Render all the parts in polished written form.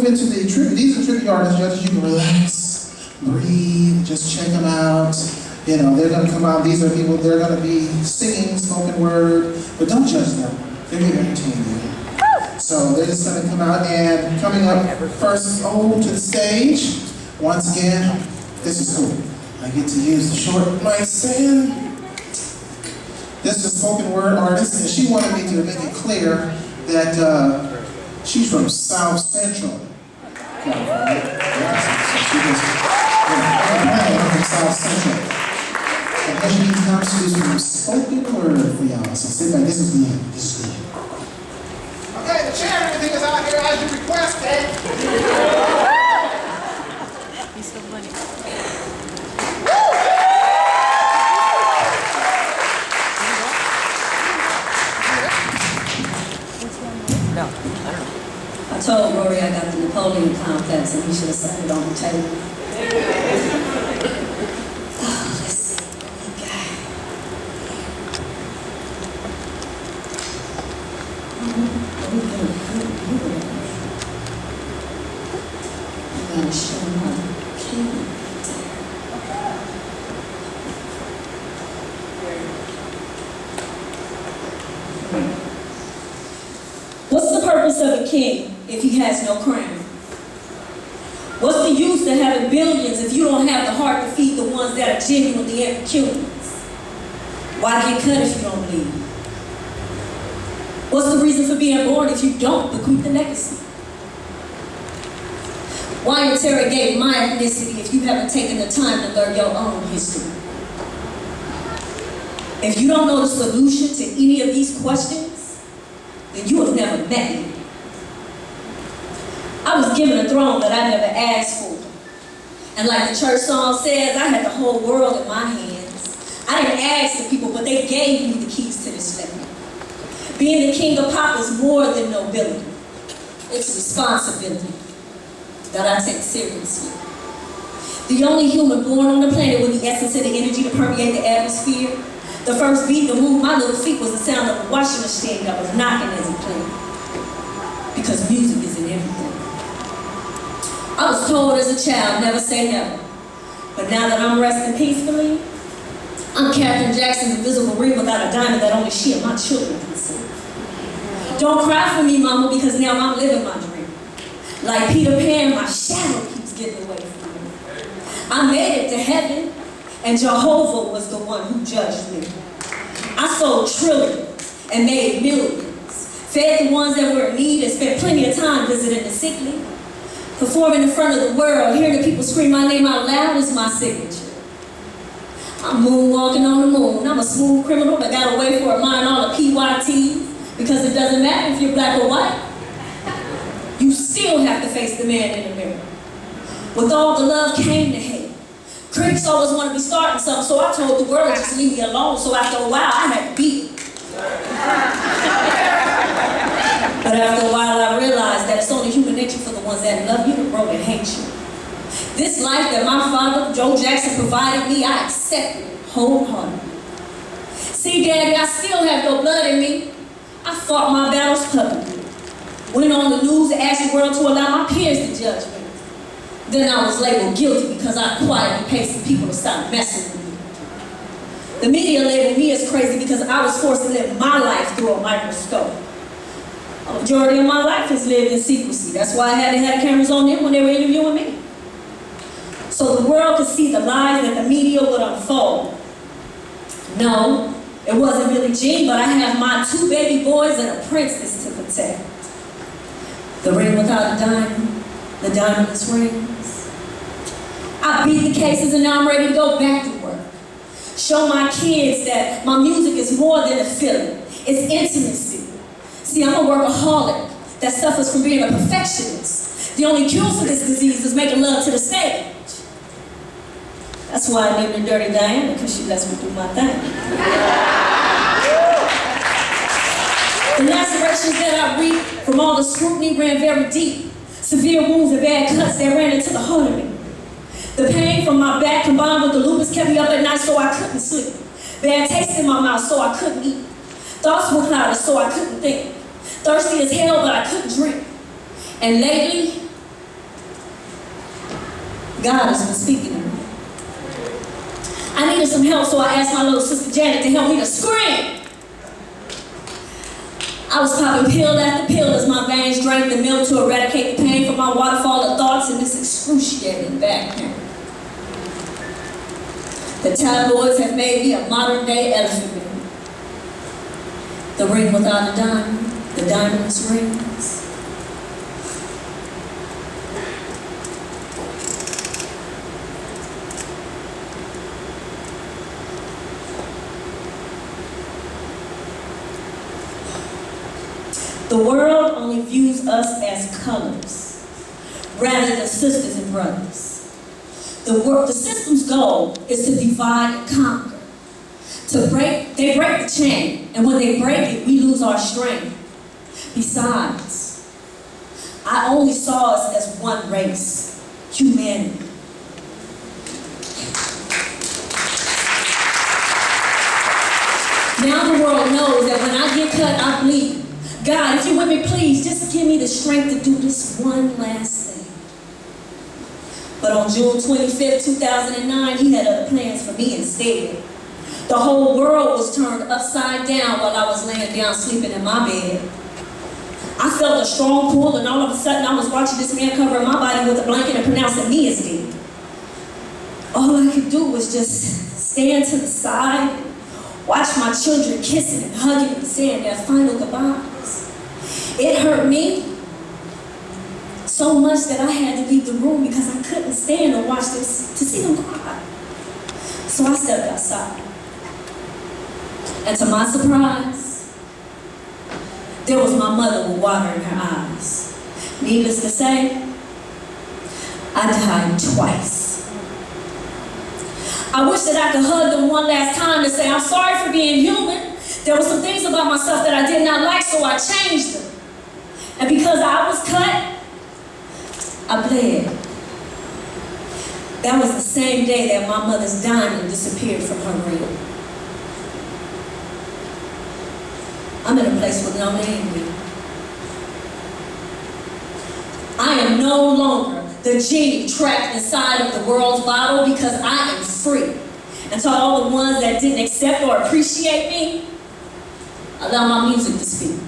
into the tribute. These are tribute artists, judges. You can relax, breathe, just check them out. You know, they're going to come out. These are people, they're going to be singing spoken word, but don't judge them. They're here to entertain you. So they're just going to come out, and coming up first to the stage. Once again, this is cool. I get to use the short mic stand. This is a spoken word artist, and she wanted me to make it clear that she's from South Central California. So she was from South Central. And as she comes, she's from spoken word for y'all. So sit back. This is the end. This is the end. Okay, the chair and everything is out here as you requested. He's so funny. No, I don't know. I told Rory I got the Napoleon complex and he should have set it on the table. Let's see. Okay. I'm gonna show my king. What's the purpose of a king if he has no crown? What's the use of having billions if you don't have the heart to feed the ones that are genuinely impecunious? Why get cut if you don't believe? What's the reason for being born if you don't bequeath the legacy? Why interrogate my ethnicity if you haven't taken the time to learn your own history? If you don't know the solution to any of these questions, then you have never met me. I was given a throne that I never asked for. And like the church song says, I had the whole world in my hands. I didn't ask the people, but they gave me the keys to this family. Being the king of pop is more than nobility. It's a responsibility that I take seriously. The only human born on the planet with the essence and the energy to permeate the atmosphere. The first beat to move my little feet was the sound of a washing machine that was knocking as it played. Because music is in everything. I was told as a child, never say never. But now that I'm resting peacefully, I'm Catherine Jackson's invisible ring without a diamond that only she and my children can see. Don't cry for me, mama, because now I'm living my dream. Like Peter Pan, my shadow keeps getting away from me. I made it to heaven, and Jehovah was the one who judged me. I sold trillions and made millions, fed the ones that were in need, and spent plenty of time visiting the sickly. Performing in front of the world, hearing the people scream my name out loud is my signature. I'm moonwalking on the moon. I'm a smooth criminal that got away for a mind all the PYTs, because it doesn't matter if you're black or white. You still have to face the man in the mirror. With all the love came the hate. Critics always want to be starting something, so I told the world just leave me alone, so after a while I had to beat it. But after a while I realized that it's only human nature for the ones that love you to grow to hate you. This life that my father, Joe Jackson, provided me, I accepted it wholeheartedly. See, Daddy, I still have your blood in me. I fought my battles publicly. Went on the news and asked the world to allow my peers to judge me. Then I was labeled guilty because I quietly paid some people to stop messing with me. The media labeled me as crazy because I was forced to live my life through a microscope. A majority of my life is lived in secrecy. That's why I had to have cameras on them when they were interviewing me. So the world could see the lies that the media would unfold. No, it wasn't Billie Jean, but I have my 2 baby boys and a princess to protect. The ring without a diamond, the diamondless rings. I beat the cases and now I'm ready to go back to work. Show my kids that my music is more than a feeling. It's intimacy. See, I'm a workaholic that suffers from being a perfectionist. The only cure for this disease is making love to the stage. That's why I named her Dirty Diana, because she lets me do my thing. The lacerations that I reap from all the scrutiny ran very deep. Severe wounds and bad cuts that ran into the heart of me. The pain from my back combined with the lupus kept me up at night so I couldn't sleep. Bad taste in my mouth so I couldn't eat. Thoughts were clouded so I couldn't think. Thirsty as hell but I couldn't drink. And lately, God has been speaking to me. I needed some help, so I asked my little sister Janet to help me to scream. I was popping pill after pill as my veins drank the milk to eradicate the pain from my waterfall of thoughts and this excruciating back pain. The tabloids have made me a modern day elephant man. The ring without a diamond, the diamond's rings. The world only views us as colors, rather than sisters and brothers. The system's goal is to divide and conquer. They break the chain, and when they break it, we lose our strength. Besides, I only saw us as one race, humanity. Now the world knows that when I get cut, I bleed. God, if you're with me, please, just give me the strength to do this one last thing. But on June 25th, 2009, he had other plans for me instead. The whole world was turned upside down while I was laying down sleeping in my bed. I felt a strong pull, and all of a sudden I was watching this man covering my body with a blanket and pronouncing me as dead. All I could do was just stand to the side and watch my children kissing and hugging and saying their final goodbyes. It hurt me so much that I had to leave the room because I couldn't stand to watch this, to see them cry. So I stepped outside. And to my surprise, there was my mother with water in her eyes. Needless to say, I died twice. I wish that I could hug them one last time to say I'm sorry for being human. There were some things about myself that I did not like, so I changed them. And because I was cut, I bled. That was the same day that my mother's diamond disappeared from her ring. I'm in a place with no name here. I am no longer the genie trapped inside of the world's bottle because I am free. And to all the ones that didn't accept or appreciate me, allow my music to speak.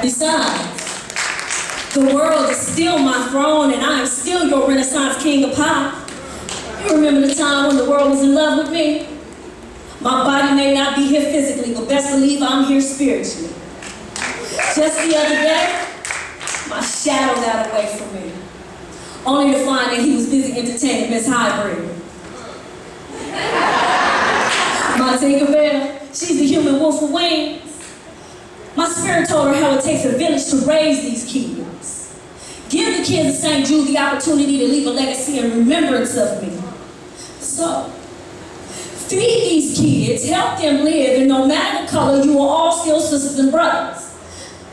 Besides, the world is still my throne and I am still your Renaissance king of pop. You remember the time when the world was in love with me? My body may not be here physically, but best believe I'm here spiritually. Just the other day, my shadow got away from me, only to find that he was busy entertaining Miss Hybrid. My Tinkerbell, she's the human wolf with wings. My spirit told her how it takes a village to raise these kids. Give the kids of St. Jude the opportunity to leave a legacy and remembrance of me. So, feed these kids, help them live, and no matter the color, you are all still sisters and brothers.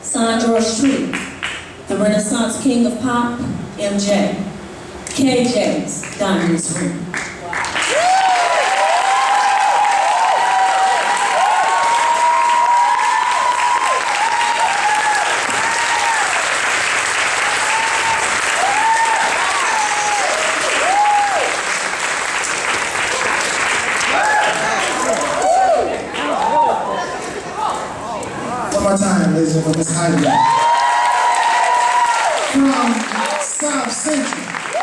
Signed, George Street, the Renaissance king of pop, MJ. KJ's Diamond's Ring. One more time, ladies and gentlemen, Miss Heidi. From South Central.